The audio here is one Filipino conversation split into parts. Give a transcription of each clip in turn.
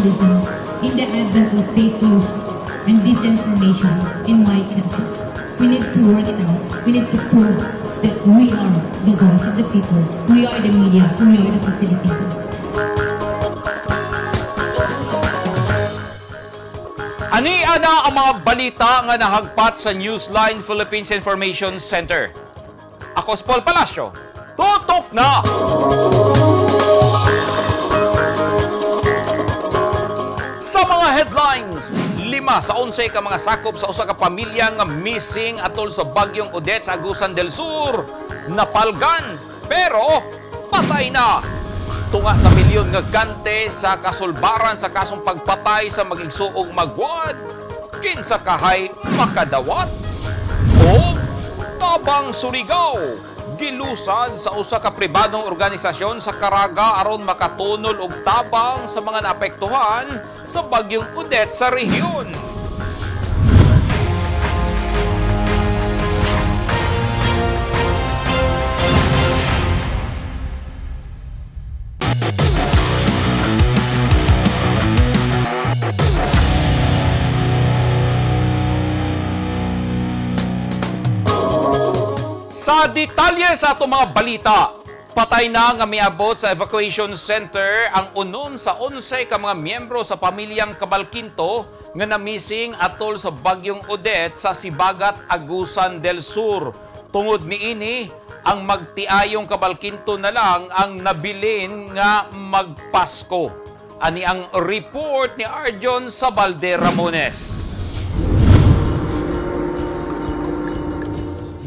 journalism in the advent of fake news and disinformation in my country. We need to work it out. We need to prove that we are the voice of the people. We are the media. We are the facilitators. Ani-ana ang mga balita nga nahagpat sa Newsline Philippines Information Center. Ako si Paul Palacio. Tutok na! Sa mga headlines, 5 sa 11 ka mga sakop sa usa ka pamilya nga missing atol sa bagyong Odette sa Agusan del Sur. Napalgan, pero patay na. Tunga sa milyon nga gante sa kasulbaran sa kasong pagpatay sa mag-igsuong magwad. Kinsa kahay makadawat. O tabang Surigao, gilusad sa usa ka pribadong organisasyon sa Caraga aron makatunol og tabang sa mga naapektuhan sa bagyong Odette sa rehiyon. Sa detalye sa ato mga balita, patay na nga miabot sa evacuation center ang 6 sa 11 ka mga miyembro sa pamilyang Cabalquinto nga na-missing atol sa bagyong Odette sa Sibagat, Agusan del Sur. Tungod niini, ang magtiayong Cabalquinto na lang ang nabilin nga magpasko. Ani ang report ni Arjon Sabalde Ramones.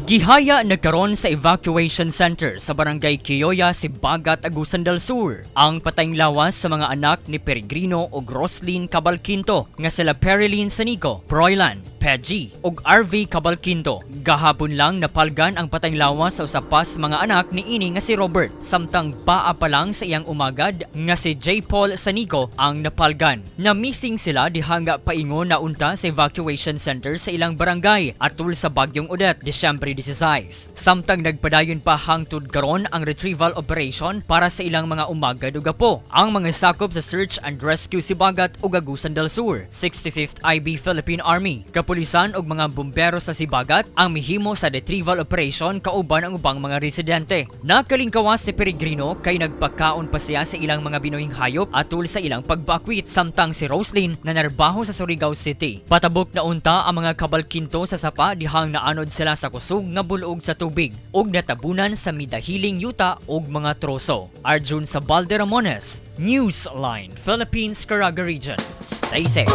Gihaya nagkaroon sa evacuation center sa barangay Quioya, Sibagat, Agusan del Sur ang patayng lawas sa mga anak ni Peregrino ug Roslyn Cabalquinto nga sila Perilyn Sanico, Proylan, Pedji ug RV Cabalquinto. Gahapon lang napalgan ang patayng lawas sa usapas mga anak ni ini nga si Robert, samtang baa pa lang sa iyang umagad nga si J. Paul Sanico ang napalgan. Na-missing sila dihang paingon na unta sa evacuation center sa ilang barangay atol sa bagyong Odette, Disyembre 16. Samtang nagpadayon pa hangtod karon ang retrieval operation para sa ilang mga umagad ug apo. Ang mga sakop sa Search and Rescue Sibagat ug Agusan del Sur, 65th IB Philippine Army, kapulisan ug mga bumbero sa Sibagat ang mihimo sa retrieval operation kauban ang ubang mga residente. Nakalingkawas si Peregrino kay nagpakaon pa siya sa ilang mga binuhing hayop atol sa ilang pagbakwit, samtang si Roslyn na narbaho sa Surigao City. Patabok na unta ang mga Cabalquinto sa sapa dihang naanod sila sa kusog nga bulog sa tubig ug natabunan sa midahiling yuta ug mga troso. Arjun Sabalde Ramones, Newsline Philippines, Caraga Region. Stay safe.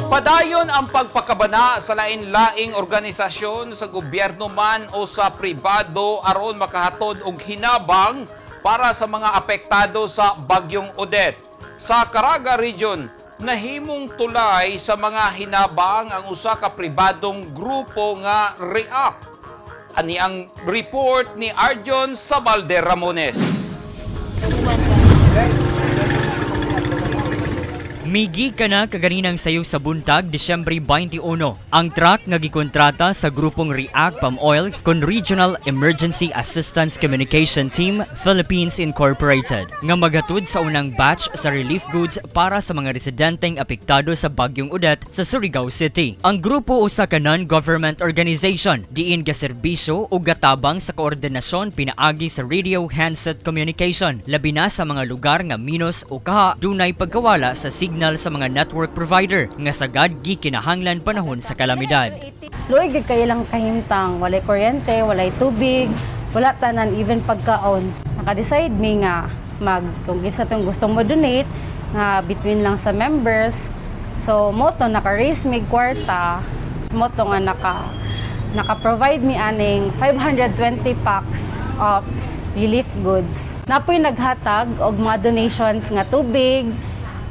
Padayon ang pagpakabana sa lain-laing organisasyon sa gobyerno man o sa pribado aron makahatod og hinabang para sa mga apektado sa bagyong Odette. Sa Caraga Region, nahimong tulay sa mga hinabang ang usa ka pribadong grupo nga REACT. Ani ang report ni Arjon Sabalde Ramones. Migi ka na kaganinang sayo sa buntag, Disyembre 21. Ang truck nga gikontrata sa grupong REACT Palm Oil kon Regional Emergency Assistance Communication Team Philippines Incorporated nga maghatod sa unang batch sa relief goods para sa mga residenteng apektado sa bagyong Odette sa Surigao City. Ang grupo usa ka non-government organization diin gaserbisyo ug gatabang sa koordinasyon pinaagi sa radio handset communication labi na sa mga lugar nga minus o kaha dunay pagkawala sa signal sa mga network provider nga sagad gikinahanglan panahon sa kalamidad. Luoy gid kayo lang kahimtang, walay kuryente, walay tubig, wala tanan even pagkaon. Naka-decide mi nga kung isa tong gustong mo donate nga between lang sa members. So mo to naka-raise mi kwarta, mo to nga naka-provide mi aning 520 packs of relief goods. Napoy naghatag og mga donations nga tubig,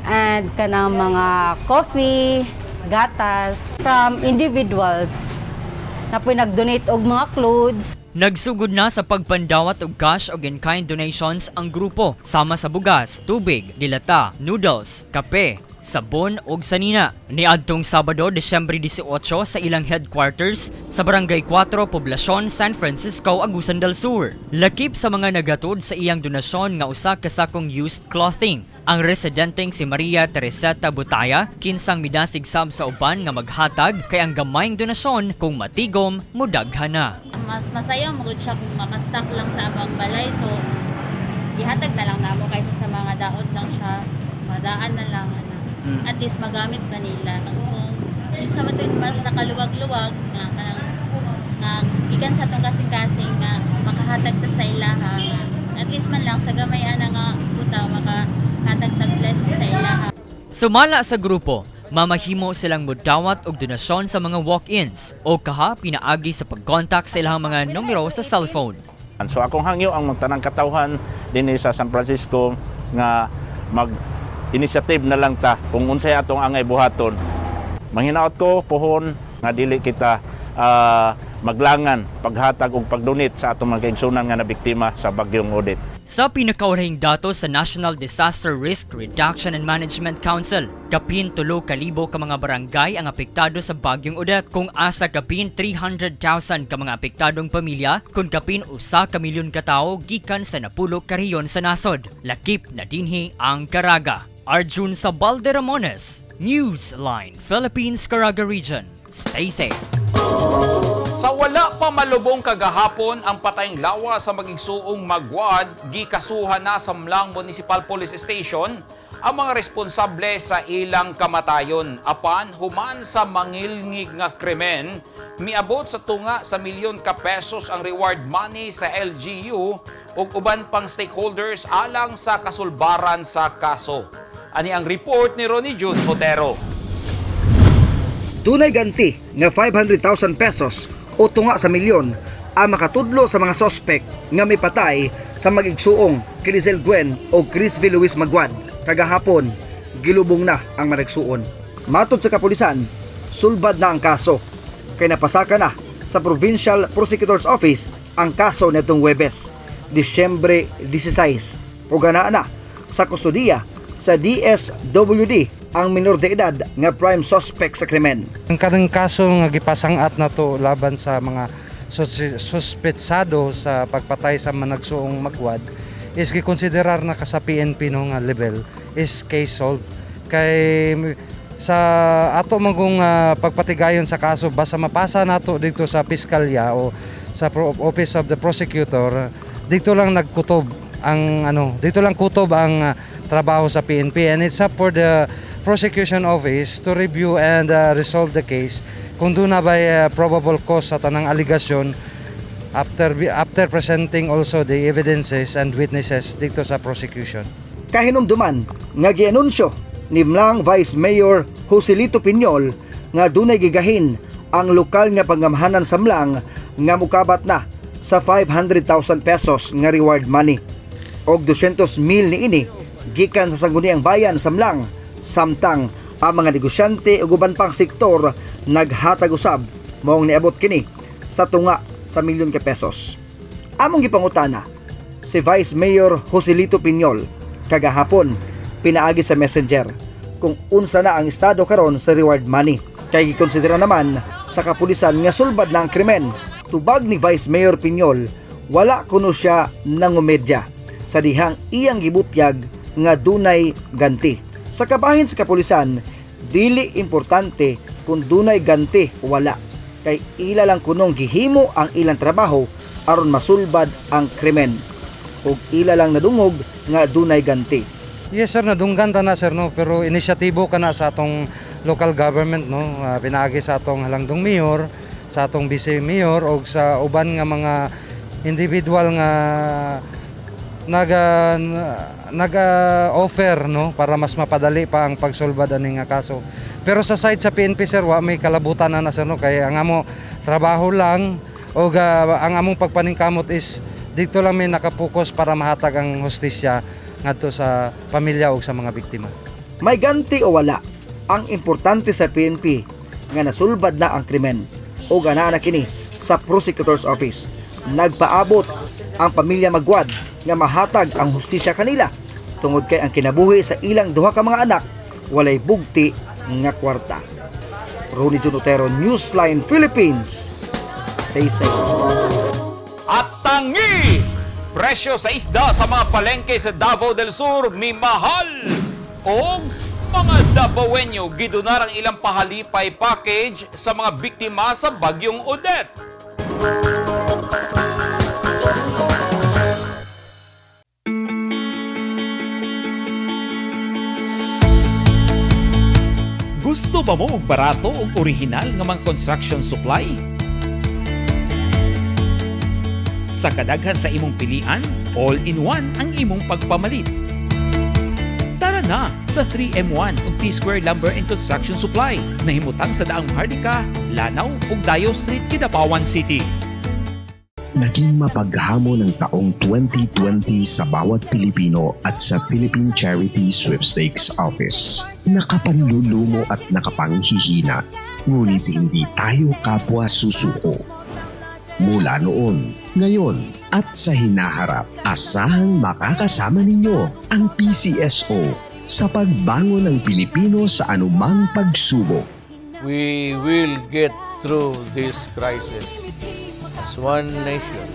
and kanang mga coffee, gatas from individuals. Napoy nag-donate og mga clothes. Nagsugod na sa pagpandawat og cash og in-kind donations ang grupo sama sa bugas, tubig, dilata, noodles, kape, sabon ug sanina. Niadtong Sabado, Disyembre 18 sa ilang headquarters sa Barangay 4, Poblacion, San Francisco, Agusan del Sur. Lakip sa mga nagatod sa iyang donasyon nga usa ka sakong used clothing, Ang residenteng si Maria Tereseta Butaya kinsang midasig sab sa uban nga maghatag kay ang gamayng donasyon kung matigom mudaghan na. Mas masaya magud siya kung makastock lang sa abang balay, so ihatag na lang namo kaysa sa mga daot lang siya, madaan na lang ana. At least magamit pa nila. Kung sa matun mas nakaluwag-luwag nga gikan sa tong kasing-kasing nga makahatag ta sa ilaha, at least man lang sa gamay ana nga butaw makahatag tag blessing sa ilaha. Sumala sa grupo, mamahimo silang mudawat og donasyon sa mga walk-ins o kaha pinaagi sa pag-contact sa ilang mga numero sa cellphone. So akong hangyo ang magtanang katawhan dinhi sa San Francisco nga mag-initiative na lang ta kung unsay atong angay buhaton. Manghinaot ko pohon nga dili kita maglangan paghatag og pagdonate sa atong mga kaigsunan nga nabiktima sa bagyong Odette. Sa pinakaulahing datos sa National Disaster Risk Reduction and Management Council, kapin 3,000 ka mga barangay ang apektado sa bagyong Odette, kung asa kapin 300,000 ka mga apektadong pamilya, kung kapin 1 ka milyon ka tawo gikan sa napulog ka rehiyon sa nasod. Lakip na dinhi ang Caraga. Arjun Sabalde Ramones, Newsline Philippines, Caraga Region. Stay safe. Sa wala pa malubong kagahapon ang patayng lawa sa magigsuong Magwad, gikasuhan na sa Mlang Municipal Police Station ang mga responsable sa ilang kamatayon. Apan human sa mangilngig nga krimen, miabot sa tunga sa milyon ka pesos ang reward money sa LGU ug uban pang stakeholders alang sa kasulbaran sa kaso. Ani ang report ni Ronnie June Otero. Dunay ganti nga 500,000 pesos o tunga sa milyon ang makatudlo sa mga sospek nga may patay sa magigsuong Crisel Gwen o Crisvy Luis Magwad. Kagahapon, gilubong na ang managsuon. Matod sa kapulisan, sulbad na ang kaso kay napasaka na sa Provincial Prosecutor's Office ang kaso nitong Huwebes, Disyembre 16, o ganaan na sa kustodiya sa DSWD ang minor de edad nga prime suspect sa krimen. Ang kanang kaso nga gipasang-at na to laban sa mga suspetsado sa pagpatay sa managsuong Magwad is gikonsiderar na ka sa PNP no nga level is case solved. Kay sa ato magong pagpatigayon sa kaso basta mapasa nato dito sa piskalya o sa Office of the Prosecutor, dito lang nagkutob ang dito lang kutob ang trabaho sa PNP, and it's up for the prosecution office to review and resolve the case kung doon na ba probable cause sa tanang aligasyon after presenting also the evidences and witnesses dito sa prosecution. Kahinumduman nga gianunsyo ni Mlang Vice Mayor Joselito Piñol nga dunay gigahin ang lokal nga pangamhanan sa Mlang nga mukabat na sa 500,000 pesos nga reward money og 200,000 niini gikan sa sangguniang bayan sa Mlang, samtang ang mga negosyante ug uban pang sektor naghatag usab maong niabot kini sa tunga sa milyon ka pesos. Among gipangutana si Vice Mayor Joselito Piñol kagahapon pinaagi sa Messenger kung unsa na ang estado karon sa reward money, kay gikonsidera naman sa kapulisan nga sulbad na ang krimen. Tubag ni Vice Mayor Piñol, wala kuno siya nangumedya sa dihang iyang gibutyag nga dunay ganti. Sa kabahin sa kapulisan, dili importante kung dunay ganti o wala, kay ila lang kunong gihimo ang ilang trabaho aron masulbad ang krimen, ug ila lang nadungog nga dunay ganti. Yes sir, nadunggan ta na sir no, pero inisyatibo ka na sa atong local government no, pinaagi sa atong halangdong mayor, sa atong vice mayor og sa uban nga mga individual nga nag-offer no para mas mapadali pa ang pagsulbad ani nga kaso. Pero sa side sa PNP sir, wa may kalabutan na sir no, kay ang amo trabaho lang o ang among pagpaningkamot is dito lang may nakapokus para mahatag ang hustisya ngadto sa pamilya o sa mga biktima. May ganti o wala, ang importante sa PNP nga nasulbad na ang krimen o ganaan na kini sa Prosecutor's Office. Nagpaabot ang pamilya Magwad nga mahatag ang hustisya kanila tungod kay ang kinabuhi sa ilang duha ka mga anak walay bugti nga kwarta. Ronnie June Otero, Newsline Philippines. Stay safe. At tangi Presyo sa isda sa mga palengke sa Davao del Sur mimahal. O mga Davaoenyo gidunar ang ilang pahalipay package sa mga biktima sa bagyong Odette. Gusto ba mo og barato ug orihinal nga mga construction supply? Sa kadaghan sa imong pilian, all-in-one ang imong pagpamalit. Tara na sa 3M1 ug T-Square Lumber and Construction Supply na himutang sa daang Hardika, Lanao ug Dayo Street, Kidapawan City. Naging mapaghamon ng taong 2020 sa bawat Pilipino at sa Philippine Charity Sweepstakes Office. Nakapanlulumo at nakapanghihina, ngunit hindi tayo kapwa susuko. Mula noon, ngayon at sa hinaharap, asahang makakasama ninyo ang PCSO sa pagbangon ng Pilipino sa anumang pagsubok. We will get through this crisis as one nation.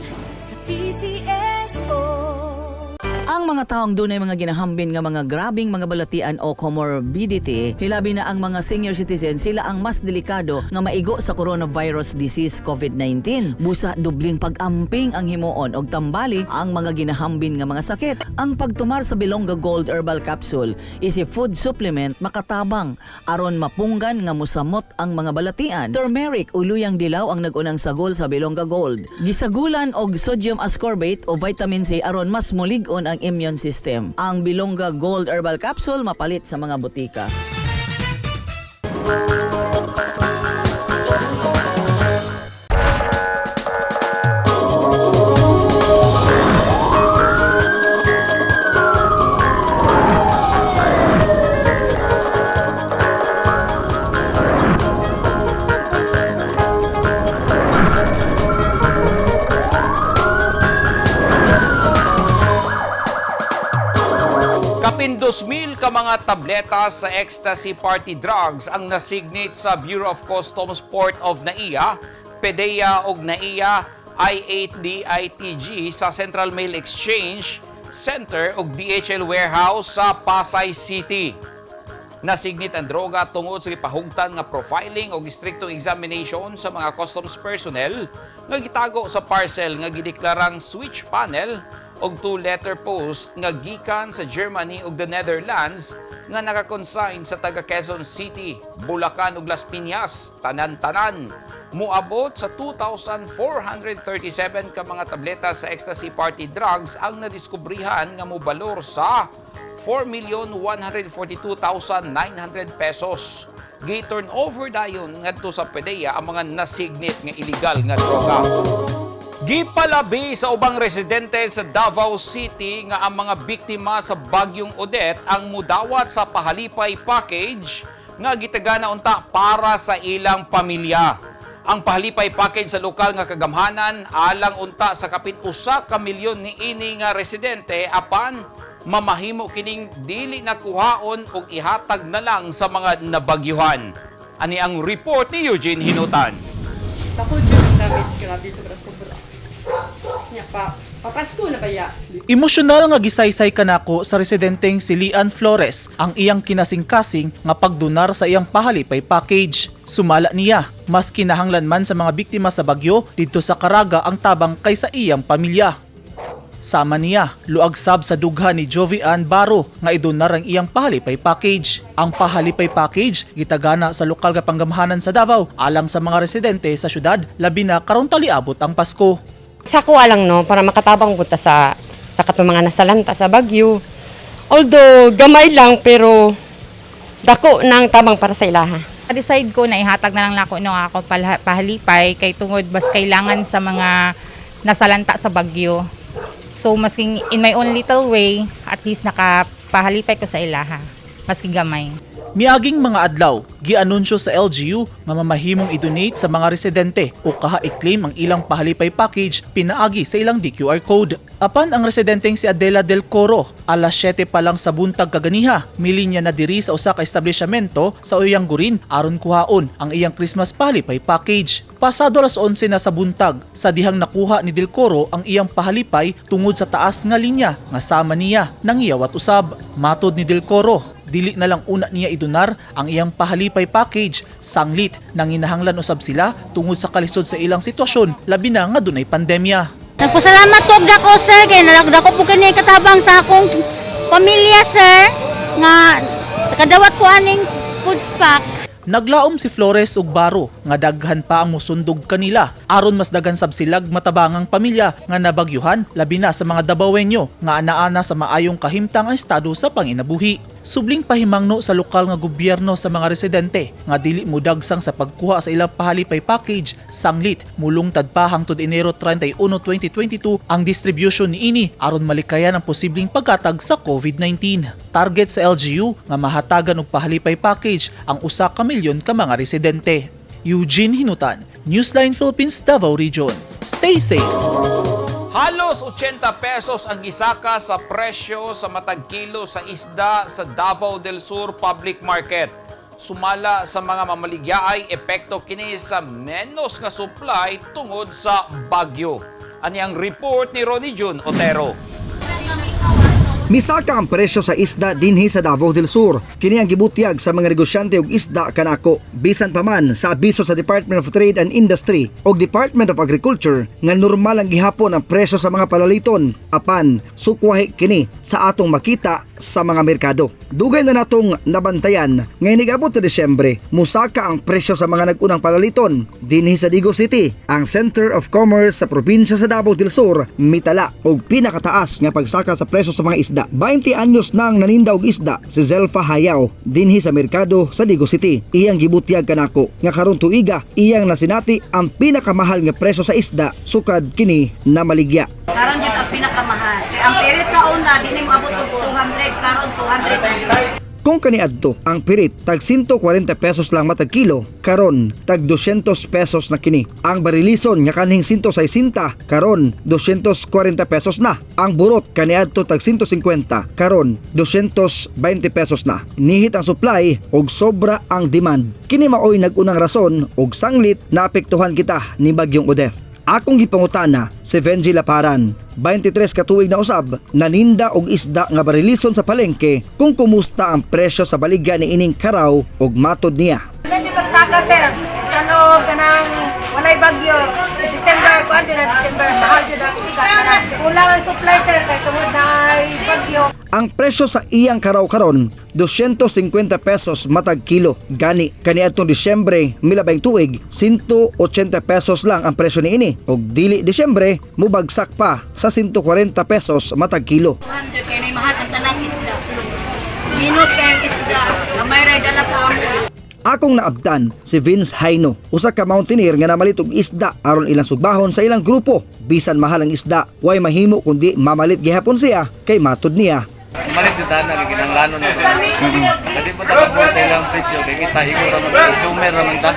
Ang mga taong dunay mga ginahambin nga mga grabing mga balatian o comorbidity, hilabi na ang mga senior citizens, sila ang mas delikado nga maigo sa coronavirus disease COVID-19. Busa dubling pag-amping ang himuon og tambali ang mga ginahambin nga mga sakit. Ang pagtumar sa Bilonga Gold Herbal Capsule is a food supplement makatabang aron mapunggan nga musamot ang mga balatian. Turmeric o luyang dilaw ang nag-unang sagol sa Bilonga Gold. Gisagulan og sodium ascorbate o vitamin C aron mas mulig-on ang immune system. Ang Bilonga Gold Herbal Capsule mapalit sa mga butika. Kapin 2,000 ka mga tableta sa ecstasy party drugs ang nasignate sa Bureau of Customs Port of NAIA, PDEA ug NAIA I-8DITG sa Central Mail Exchange Center ug DHL Warehouse sa Pasay City. Nasignit ang droga tungod sa gipahugtan nga profiling o striktong examination sa mga customs personnel nga gitago sa parcel nga gideklarang switch panel og 2-letter post nga gikan sa Germany ug the Netherlands nga nakakonsign sa taga Quezon City, Bulacan ug Las Piñas, tanan-tanan. Muabot sa 2,437 ka mga tableta sa ecstasy party drugs ang nadiskubrihan nga mobalor sa 4,142,900 pesos. Gi-turn over dayon ngadto sa PDEA ang mga nasignit nga illegal nga droga. Gipalabi sa ubang residente sa Davao City nga ang mga biktima sa bagyong Odette ang mudawat sa pahalipay package nga gitagana unta para sa ilang pamilya. Ang pahalipay package sa lokal nga kagamhanan alang unta sa kapit 1 ka milyon ni ini nga residente apan mamahimo kining dili na kuhaon og ihatag na lang sa mga nabagyuhan. Ani ang report ni Eugene Hinutan. Ako dyan ang damage, grabe sobra-sobra. Papasko na ba ya? Emosyonal nga gisaysay kanako sa residenteng si Lian Flores ang iyang kinasing-kasing nga pagdonar sa iyang pahalipay package. Sumala niya, mas kinahanglan man sa mga biktima sa bagyo didto sa Caraga ang tabang kaysa iyang pamilya. Sama niya, luag sab sa dughan ni Jovian Baro nga idonar ang iyang pahalipay package. Ang pahalipay package gitagana sa lokal nga panggamhanan sa Davao alang sa mga residente sa syudad labi na karon taliabot ang Pasko. Sa kuha lang no, para makatabang punta sa katong mga nasalanta sa Bagyo. Although gamay lang pero dako nang tabang para sa ilaha. Decide ko na ihatag na lang nako no ako pahalipay kay tungod bas kailangan sa mga nasalanta sa Bagyo. So masking in my own little way, at least nakapahalipay ko sa ilaha. maski gamay. Miaging mga adlaw, gianunsyo sa LGU nga mamahimong i-donate sa mga residente o kaha i-claim ang ilang pahalipay package pinaagi sa ilang DQR code. Apan ang residenteng si Adela Del Coro, alas 7 pa lang sa buntag kaganiha, milinya na diri sa usa ka establishmento sa Uyanggurin aron kuhaon ang iyang Christmas pahalipay package. Pasado alas 11 na sa buntag, sa dihang nakuha ni Del Coro ang iyang pahalipay tungod sa taas nga linya nga sama niya nang iyawat usab. Matod ni Del Coro, dili na lang una niya idonar ang iyang pahalipay package, sanglit nang inahanglan usab sila tungod sa kalisod sa ilang sitwasyon labi na nga dunay pandemya. Nagpasalamat po dako sir kay nalagdako po kini katabang sa akong pamilya sir nga kadawat ko aning food pack. Naglaom si Flores ug Baro nga daghan pa ang musundog kanila aron mas daghan sab silag matabangang pamilya nga nabagyuhan labi na sa mga Dabawenyo nga ana-ana sa maayong kahimtang estado sa panginabuhi. Subling pahimangno sa lokal nga gobyerno sa mga residente nga dili modagsang sa pagkuha sa ilang pahalipay package, sanglit mulong tadpa hangtod Enero 31, 2022 ang distribution niini aron malikayan ang posibleng pagkatag sa COVID-19. Target sa LGU nga mahatagan og pahalipay package ang 1 ka milyon ka mga residente. Eugene Hinutan, Newsline Philippines, Davao Region. Stay safe! Halos 80 pesos ang gisaka sa presyo sa matag kilo sa isda sa Davao del Sur Public Market. Sumala sa mga mamaligyaay, epekto kini sa menos nga supply tungod sa bagyo. Ani ang report ni Ronnie Jun Otero. Misaka ang presyo sa isda dinhi sa Davao del Sur. Kini ang gibutyag sa mga negosyante og isda kanako. Bisan pa man sa abiso sa Department of Trade and Industry o Department of Agriculture nga normal ang gihapon ang presyo sa mga palaliton. Apan sukwahi kini sa atong makita sa mga merkado. Dugay na natong nabantayan nga nigabot sa Disyembre, musaka ang presyo sa mga nag-unang palaliton dinhi sa Digo City. Ang Center of Commerce sa probinsya sa Davao del Sur mitala og pinakataas nga pagsaka sa presyo sa mga isda. 20 anyos nang naninda og isda si Zelfa Hayao dinhi sa merkado sa Digo City. Iyang gibutyag kanako nga karon tuiga iyang nasinati ang pinakamahal nga presyo sa isda sukad kini na maligya. Karon jud ang pinakamahal. Kay ang pirit sa una dinhi moabot og 200, karon 200. Kung kaniadto ang pirit tag 140 pesos lang matag kilo, karon tag 200 pesos na kini. Ang barilison nga kanhing 160 karon 240 pesos na. Ang burot kaniadto tag 150 karon 220 pesos na. Nihit ang supply og sobra ang demand. Kini maoy nag-unang rason og sanglit na apektuhan kita ni Bagyong Odette. Akong gipangutana si Venji Laparan, 23 ka tuig na usab, naninda og isda nga barilison sa palengke kung kumusta ang presyo sa baligya ni ining karaw og matod niya. Medyo pagsaka sir, ano kanang walay bagyo, December, December, mahal jud ang isda. Kulang ang supply sir kay tungod na bagyo. Ang presyo sa iyang karaw karon 250 pesos matag kilo. Gani kaniadtong Disyembre milabay tuig 180 pesos lang ang presyo niini. Og dili Disyembre mubagsak pa sa 140 pesos matag kilo. 200 kay may mahal ang tanang isda. Minus kay ang isda, gamay ra dala sa amo. Akong naabdan si Vince Haino, usa ka mountaineer nga namalit og isda aron ilang sugbahon sa ilang grupo. Bisan mahal ang isda, way mahimo kundi mamalit gihapon siya kay matod niya. Malit dito na ginanglano na. Kadi po tapos sa ilang presyo kay kita igor ra man consumer ra man ta.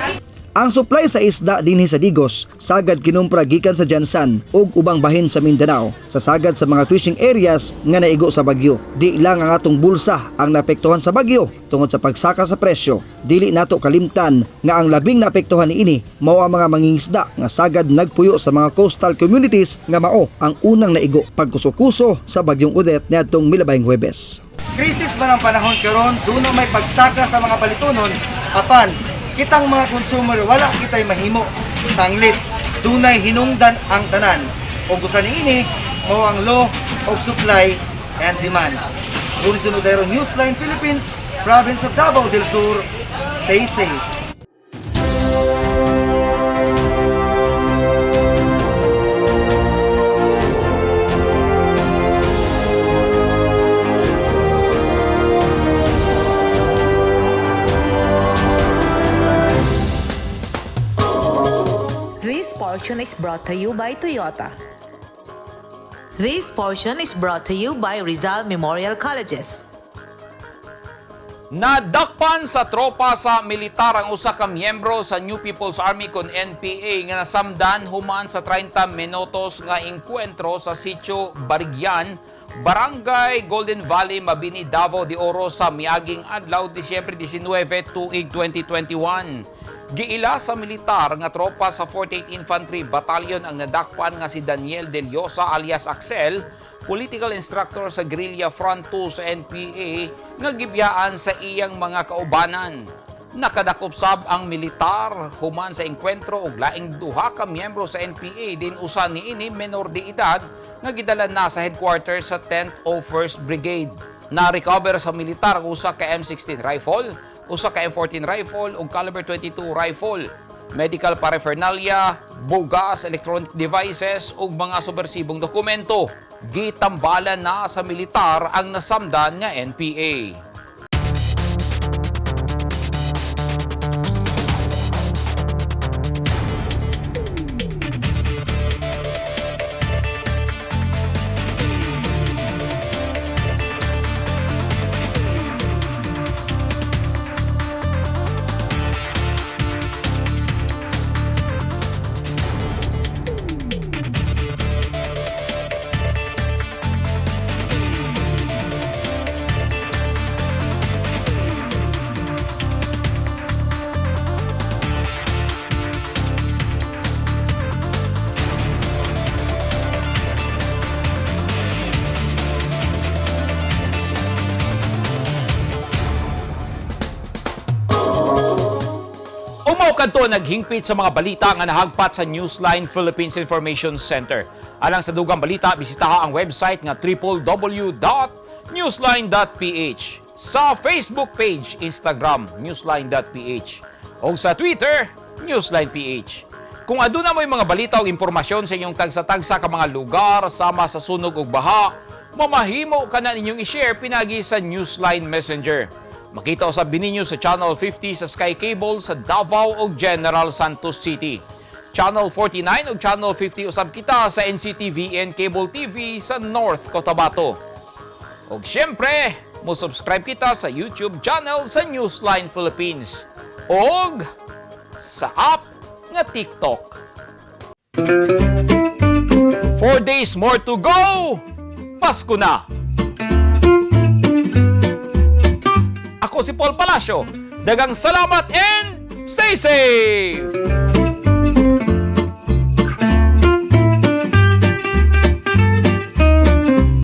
Ang supply sa isda dinhi sa Digos sagad kinumpra gikan sa Jansan ug ubang bahin sa Mindanao sa sagad sa mga fishing areas nga naigo sa bagyo. Di lang ang atong bulsa ang naapektuhan sa bagyo tungod sa pagsaka sa presyo. Dili nato kalimtan nga ang labing naapektuhan niini mao ang mga mangingisda nga sagad nagpuyo sa mga coastal communities nga mao ang unang naigo pagkuso-kuso sa Bagyong Odette niadtong milabayng Huwebes. Krisis man ang panahon karon, duno may pagsaka sa mga palitunon, apan kitang mga consumer wala kitay mahimo. Sanglit, dunay hinungdan ang tanan. O gusto niini mao ang law of supply and demand. Ronnie Otero, Newsline Philippines, Province of Davao del Sur. Stay safe. This portion is brought to you by Toyota. This portion is brought to you by Rizal Memorial Colleges. Nadakpan sa tropa sa militar ang usa ka miyembro sa New People's Army kon NPA nga nasamdan human sa 30 minutos nga engkwentro sa sitio Barigyan, Barangay Golden Valley, Mabini, Davao de Oro sa miaging adlaw Disyembre 19, tuig 2021. Giila sa militar nga tropa sa 48th Infantry Battalion ang nadakpan nga si Daniel De Llosa alias Axel, political instructor sa Guerrilla Front 2 sa NPA nga gibiyaan sa iyang mga kaubanan. Nakadakop sab ang militar human sa engkwentro og laing duha ka miyembro sa NPA din usa niini menor de edad nga gidala na sa headquarters sa 10th o 1st Brigade. Na-recover sa militar ang usa ka M16 rifle, usa ka M14 rifle ug caliber 22 rifle, medical paraphernalia, bogas, electronic devices ug mga subversibong dokumento. Gitambalan na sa militar ang nasamdan nga NPA. Kadto naghingpit sa mga balita nga nahagpat sa Newsline Philippines Information Center. Alang sa dugang balita, bisitaha ang website nga www.newsline.ph, sa Facebook page, Instagram, newsline.ph, o sa Twitter, newsline.ph. Kung aduna mo'y mga balita o impormasyon sa inyong tagsa-tagsa ka mga lugar sama sa sunog o baha, mamahimo ka na ninyong i-share pinagi sa Newsline Messenger. Makita usab bininyo sa Channel 50 sa Sky Cable sa Davao ug General Santos City. Channel 49 ug Channel 50 usab kita sa NCTVN Cable TV sa North Cotabato. Ug syempre, mo subscribe kita sa YouTube channel sa Newsline Philippines ug sa app nga TikTok. 4 days more to go. Pasko na. Ako si Paul Palacio. Dagang salamat and stay safe!